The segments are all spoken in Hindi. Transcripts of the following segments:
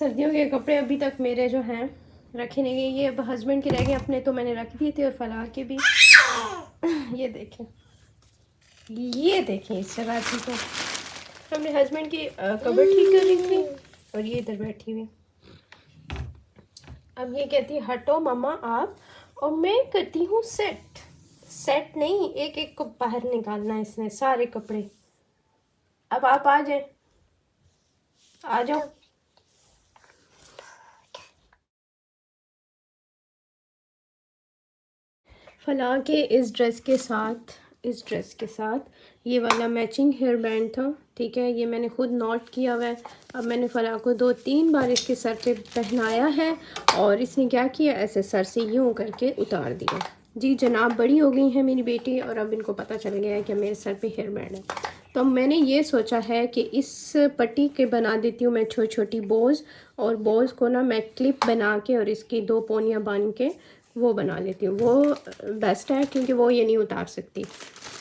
सर्दियों के कपड़े अभी तक मेरे जो हैं रखे नहीं गए, ये अब हस्बैंड के रह गए, अपने तो मैंने रख दिए थे और फलाह के भी। ये देखें, ये देखें इस शरारती को। अपने हस्बैंड की कबर्ड ठीक कर रही थी और ये इधर बैठी हुई। अब ये कहती है हटो मम्मा आप, और मैं करती हूँ सेट। सेट नहीं, एक एक को बाहर निकालना है इसने सारे कपड़े। अब आप आ जाए, आ जाओ। फलाह के इस ड्रेस के साथ ये वाला मैचिंग हेयर बैंड था, ठीक है। ये मैंने खुद नोट किया हुआ है। अब मैंने फलाह को 2-3 बार इसके सर पे पहनाया है और इसने क्या किया, ऐसे सर से यूं करके उतार दिया। जी जनाब, बड़ी हो गई है मेरी बेटी और अब इनको पता चल गया है कि मेरे सर पे हेयर बैंड है। तो मैंने ये सोचा है कि इस पट्टी के बना देती हूँ मैं छोटी छोटी बोज, और बोज को ना मैं क्लिप बना के और इसकी 2 पोनियाँ बांध के वो बना लेती हूँ। वो बेस्ट है क्योंकि वो ये नहीं उतार सकती।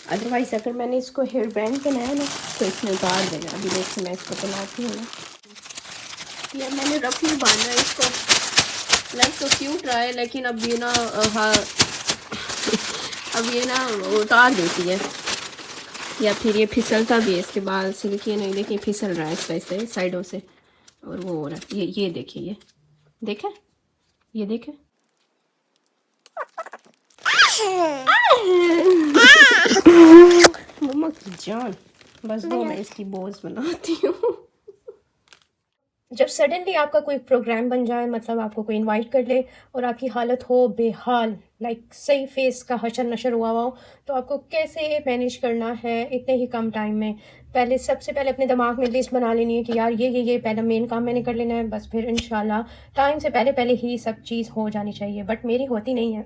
अदरवाइज़ अगर मैंने इसको हेयर बैंड पहनाया ना तो इसने उतार देना। अभी देखिए मैं इसको पहनाती हूँ ना, ये मैंने रफली बांधा है इसको। लग तो क्यूट रहा है लेकिन अब ये ना हाँ अब ये ना उतार देती है, या फिर ये फिसलता भी है। इसके बाल सिल्की नहीं, देखिए फिसल रहा है इससे साइडों से, और वो हो रहा है। ये देखिए, ये देखे, ये देखे। मम्मा की जान, बस दो मैं इसकी बोझ बनाती हूँ। जब सडनली आपका कोई प्रोग्राम बन जाए, मतलब आपको कोई इनवाइट कर ले और आपकी हालत हो बेहाल, लाइक सही फेस का हशर नशर हुआ हो, तो आपको कैसे मैनेज करना है इतने ही कम टाइम में। पहले सबसे पहले अपने दिमाग में लिस्ट बना लेनी है कि यार ये पहला मेन काम मैंने कर लेना है, बस फिर इंशाल्लाह टाइम से पहले पहले ही सब चीज़ हो जानी चाहिए। बट मेरी होती नहीं है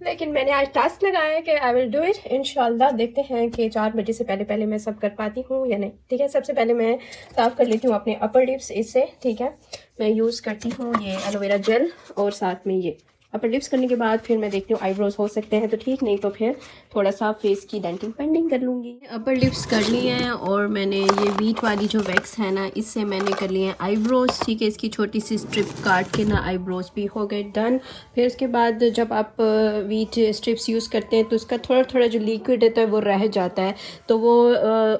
लेकिन मैंने आज टास्क लगाया है कि आई विल डू इट इंशाल्लाह। देखते हैं कि 4 बजे से पहले पहले मैं सब कर पाती हूँ या नहीं। ठीक है, सबसे पहले मैं साफ़ कर लेती हूँ अपने अपर लिप्स इससे। ठीक है, मैं यूज़ करती हूँ ये एलोवेरा जेल और साथ में ये अपर लिप्स करने के बाद फिर मैं देखती हूँ आईब्रोज हो सकते हैं तो ठीक, नहीं तो फिर थोड़ा सा फेस की डेंटिंग पेंटिंग कर लूँगी। अपर लिप्स कर ली हैं और मैंने ये वीट वाली जो वैक्स है ना, इससे मैंने कर लिए हैं आईब्रोज। ठीक है, इसकी छोटी सी स्ट्रिप काट के ना आईब्रोज भी हो गए डन। फिर उसके बाद जब आप वीट स्ट्रिप्स यूज़ करते हैं तो उसका थोड़ा थोड़ा जो लिक्विड होता है वो रह जाता है, तो वो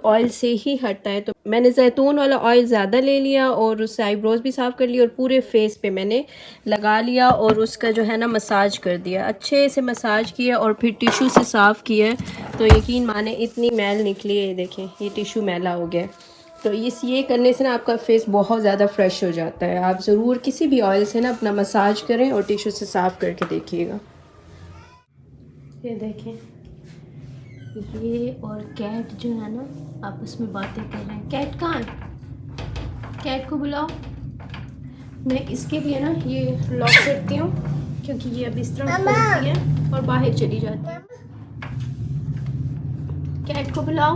ऑयल से ही हटता है। तो मैंने जैतून वाला ऑयल ज़्यादा ले लिया और उससे आईब्रोज भी साफ़ कर लिया और पूरे फेस पे मैंने लगा लिया और उसका जो है ना मसाज कर दिया, अच्छे से मसाज किया और फिर टिश्यू से साफ़ किया। तो यकीन माने इतनी मैल निकली है, देखें ये टिश्यू मैला हो गया। तो ये करने से ना आपका फेस बहुत ज़्यादा फ्रेश हो जाता है। आप ज़रूर किसी भी ऑयल से ना अपना मसाज करें और टिश्यू से साफ़ करके देखिएगा। ये देखें, ये और कैट जो है ना आपस में बातें कर रहे हैं। कैट कहाँ है? कैट को बुलाओ। मैं इसके लिए ना ये लॉक करती हूँ क्योंकि ये अब इस तरह खोलती है और बाहर चली जाती है। कैट को बुलाओ।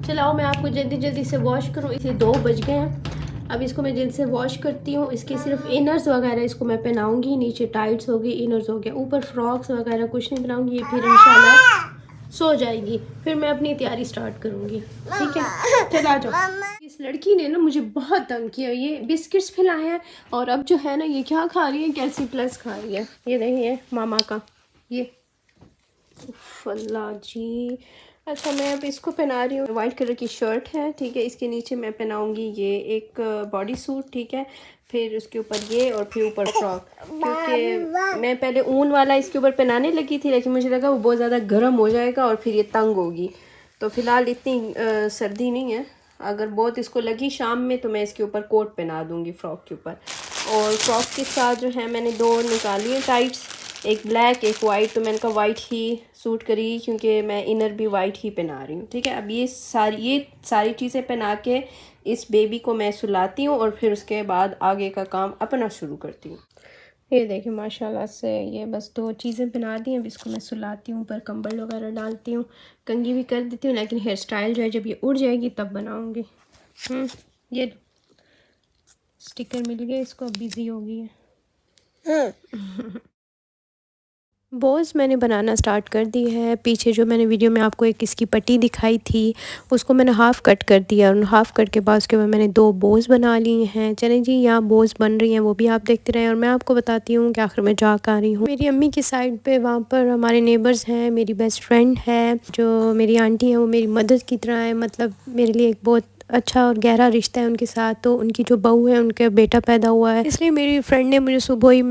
चलाओ, मैं आपको जल्दी जल्दी से वॉश करूँ। इसे 2 बज गए हैं। अब इसको मैं जल्दी से वॉश करती हूँ। इसके सिर्फ इनर्स वगैरह इसको मैं पहनाऊँगी, नीचे टाइट्स होगी, इनर्स हो गया, ऊपर फ्रॉक्स वगैरह कुछ नहीं पहनाऊँगी। ये फिर इंशाल्लाह सो जाएगी, फिर मैं अपनी तैयारी स्टार्ट करूँगी। ठीक है, चला जाओ। इस लड़की ने ना मुझे बहुत तंग किया। ये बिस्किट्स खिलाए हैं और अब जो है ना ये क्या खा रही है, कैल्सी प्लस खा रही है। ये देखिए मामा का ये अल्लाह जी। अच्छा, मैं अब इसको पहना रही हूँ। वाइट कलर की शर्ट है, ठीक है। इसके नीचे मैं पहनाऊँगी ये एक बॉडी सूट, ठीक है। फिर उसके ऊपर ये और फिर ऊपर फ्रॉक, क्योंकि मैं पहले ऊन वाला इसके ऊपर पहनाने लगी थी लेकिन मुझे लगा वो बहुत ज़्यादा गर्म हो जाएगा और फिर ये तंग होगी। तो फ़िलहाल इतनी सर्दी नहीं है। अगर बहुत इसको लगी शाम में तो मैं इसके ऊपर कोट पहना दूँगी फ्रॉक के ऊपर। और फ्रॉक के साथ जो है मैंने 2 निकाली हैं टाइट्स, एक ब्लैक एक वाइट। तो मैंने कहा वाइट ही सूट करेगी क्योंकि मैं इनर भी वाइट ही पहना रही हूँ। ठीक है, अब ये सारी चीज़ें पहना के इस बेबी को मैं सुलाती हूँ और फिर उसके बाद आगे का काम अपना शुरू करती हूँ। ये देखिए माशाल्लाह से ये बस 2 चीज़ें बना दी हैं। अब इसको मैं सुलाती हूँ, ऊपर कंबल वगैरह डालती हूँ, कंघी भी कर देती हूँ, लेकिन हेयर स्टाइल जो है जब ये उड़ जाएगी तब बनाऊँगी। ये स्टिकर मिल गया इसको, अब बिज़ी हो गई है। बोझ मैंने बनाना स्टार्ट कर दी है। पीछे जो मैंने वीडियो में आपको एक इसकी पट्टी दिखाई थी, उसको मैंने हाफ़ कट कर दिया और हाफ़ कट के बाद उसके बाद मैंने 2 बोझ बना लिए हैं। चलें जी, यहाँ बोझ बन रही हैं वो भी आप देखते रहें और मैं आपको बताती हूँ कि आखिर में जा कहाँ रही हूँ। मेरी अम्मी की साइड पे वहाँ पर हमारे नेबर्स हैं, मेरी बेस्ट फ्रेंड है, जो मेरी आंटी है वो मेरी मदद की तरह है, मतलब मेरे लिए एक बहुत अच्छा और गहरा रिश्ता है उनके साथ। तो उनकी जो बहू है उनका बेटा पैदा हुआ है, इसलिए मेरी फ्रेंड ने मुझे सुबह ही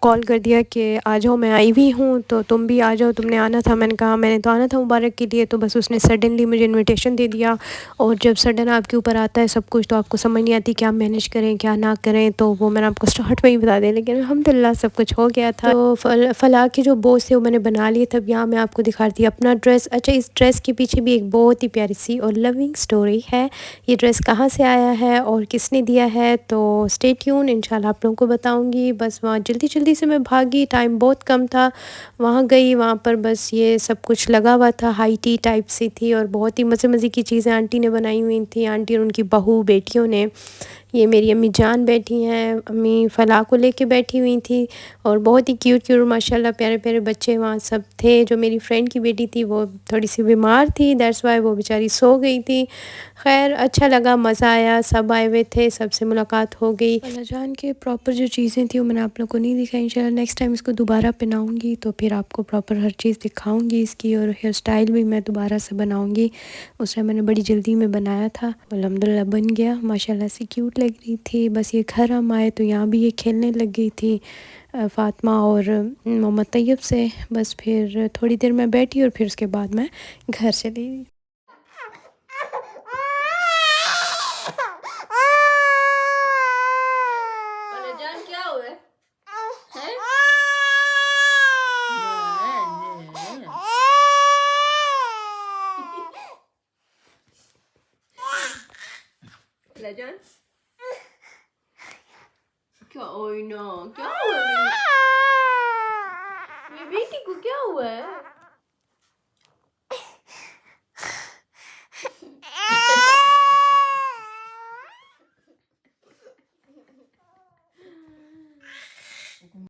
कॉल कर दिया कि आ जाओ, मैं आई हुई हूँ तो तुम भी आ जाओ, तुमने आना था। मैंने कहा मैंने तो आना था मुबारक के लिए, तो बस उसने सडनली मुझे इनविटेशन दे दिया। और जब सडन आपके ऊपर आता है सब कुछ तो आपको समझ नहीं आती क्या मैनेज करें क्या ना करें, तो वो मैंने आपको स्टार्ट में ही बता दें, लेकिन अल्हम्दुलिल्लाह सब कुछ हो गया था। तो फलाह के जो बोझ थे वो मैंने बना लिए। तब यहाँ मैं आपको दिखाती हूँ अपना ड्रेस। अच्छा, इस ड्रेस के पीछे भी एक बहुत ही प्यारी सी और लविंग स्टोरी है। ये ड्रेस कहाँ से आया है और किसने दिया है, तो स्टे ट्यून, इंशाल्लाह आप लोगों को बताऊंगी। बस वहाँ जल्दी जल्दी से मैं भागी, टाइम बहुत कम था। वहाँ गई, वहाँ पर बस ये सब कुछ लगा हुआ था, हाई टी टाइप सी थी और बहुत ही मज़े मज़े की चीज़ें आंटी ने बनाई हुई थी, आंटी और उनकी बहू बेटियों ने। ये मेरी अम्मी जान बैठी हैं, अम्मी फलाह को लेके बैठी हुई थी और बहुत ही क्यूट क्यूट माशाल्लाह प्यारे प्यारे बच्चे वहाँ सब थे। जो मेरी फ्रेंड की बेटी थी वो थोड़ी सी बीमार थी, दैट्स वाई वो बेचारी सो गई थी। खैर अच्छा लगा, मज़ा आया, सब आए हुए थे, सबसे मुलाकात हो गई। खाला जान के प्रॉपर जो चीज़ें थी वो मैंने आप लोग को नहीं दिखाई। इंशाल्लाह नेक्स्ट टाइम इसको दोबारा पहनाऊँगी तो फिर आपको प्रॉपर हर चीज़ दिखाऊँगी इसकी, और हेयर स्टाइल भी मैं दोबारा से बनाऊँगी। उस टाइम मैंने बड़ी जल्दी में बनाया था, अल्हम्दुलिल्लाह बन गया, माशाल्लाह से क्यूट लग रही थी। बस ये घर हम आए तो यहाँ भी ये खेलने लग गई थी फ़ातिमा और मोहम्मद तैयब से। बस फिर थोड़ी देर मैं बैठी और फिर उसके बाद मैं घर चली गई। जान क्या हुआ है? जान क्या, ओए ना क्या हुआ?